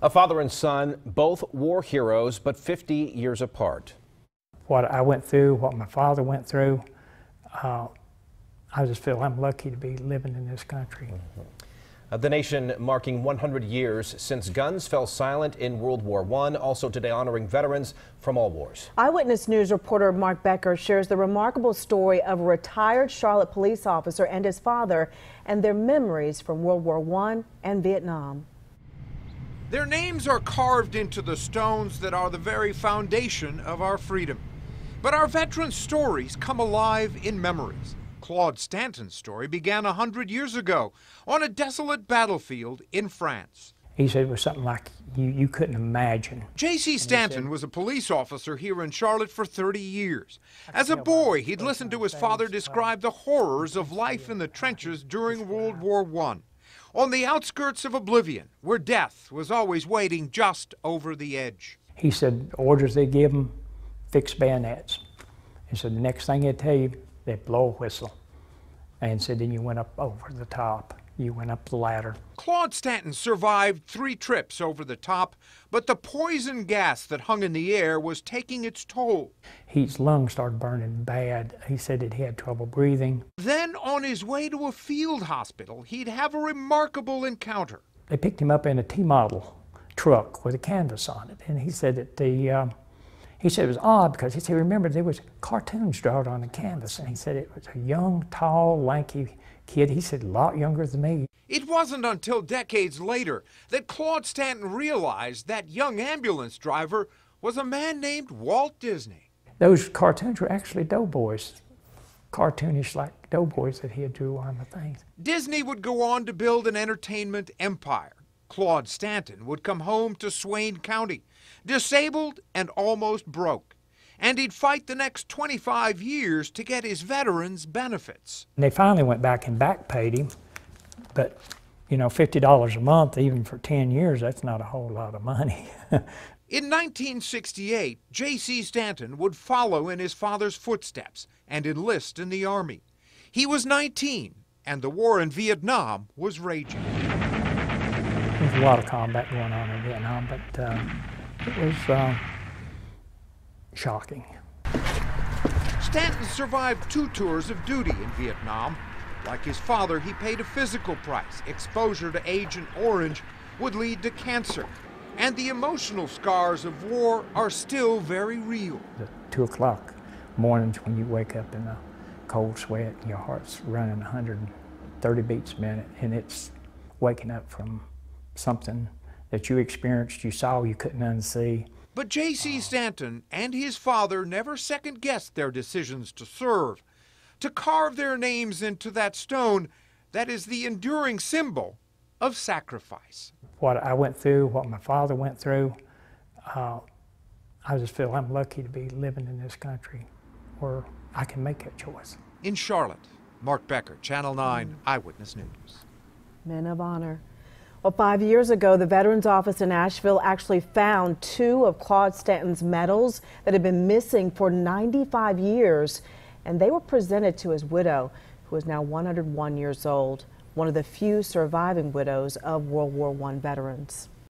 A father and son, both war heroes, but 50 years apart. What I went through, what my father went through, I just feel I'm lucky to be living in this country. The nation marking 100 years since guns fell silent in World War I, also today honoring veterans from all wars. Eyewitness News reporter Mark Becker shares the remarkable story of a retired Charlotte police officer and his father and their memories from World War I and Vietnam. Their names are carved into the stones that are the very foundation of our freedom. But our veterans' stories come alive in memories. Claude Stanton's story began 100 years ago on a desolate battlefield in France. He said it was something like you couldn't imagine. J.C. Stanton was a police officer here in Charlotte for 30 years. As a boy, he'd listened to his father describe the horrors of life in the trenches during World War I, on the outskirts of oblivion, where death was always waiting just over the edge. He said orders they give him, fix bayonets. He said the next thing they'd tell you, they'd blow a whistle. And said then you went up over the top. You went up the ladder. Claude Stanton survived 3 trips over the top, but the poison gas that hung in the air was taking its toll. His lungs started burning bad. He said that he had trouble breathing. Then on his way to a field hospital, he'd have a remarkable encounter. They picked him up in a T-model truck with a canvas on it. And he said that he said it was odd because he said, remember, there was cartoons drawn on the canvas. And he said it was a young, tall, lanky kid. He said a lot younger than me. It wasn't until decades later that Claude Stanton realized that young ambulance driver was a man named Walt Disney. Those cartoons were actually doughboys, cartoonish like doughboys that he had drew on the things. Disney would go on to build an entertainment empire. Claude Stanton would come home to Swain County, disabled and almost broke. And he'd fight the next 25 years to get his veterans' benefits. And they finally went back and back paid him, but you know, $50 a month, even for 10 years, that's not a whole lot of money. In 1968, J.C. Stanton would follow in his father's footsteps and enlist in the Army. He was 19, and the war in Vietnam was raging. There was a lot of combat going on in Vietnam, but it was shocking. Stanton survived 2 tours of duty in Vietnam. Like his father, he paid a physical price. Exposure to Agent Orange would lead to cancer. And the emotional scars of war are still very real. The 2 o'clock mornings when you wake up in a cold sweat and your heart's running 130 beats a minute, and it's waking up from something that you experienced, you saw, you couldn't unsee. But J.C. Stanton and his father never second-guessed their decisions to serve, to carve their names into that stone that is the enduring symbol of sacrifice. What I went through, what my father went through, I just feel I'm lucky to be living in this country where I can make that choice. In Charlotte, Mark Becker, Channel 9 Eyewitness News. Men of honor. Well, 5 years ago, the Veterans Office in Asheville actually found 2 of Claude Stanton's medals that had been missing for 95 years, and they were presented to his widow, who is now 101 years old, one of the few surviving widows of World War I veterans.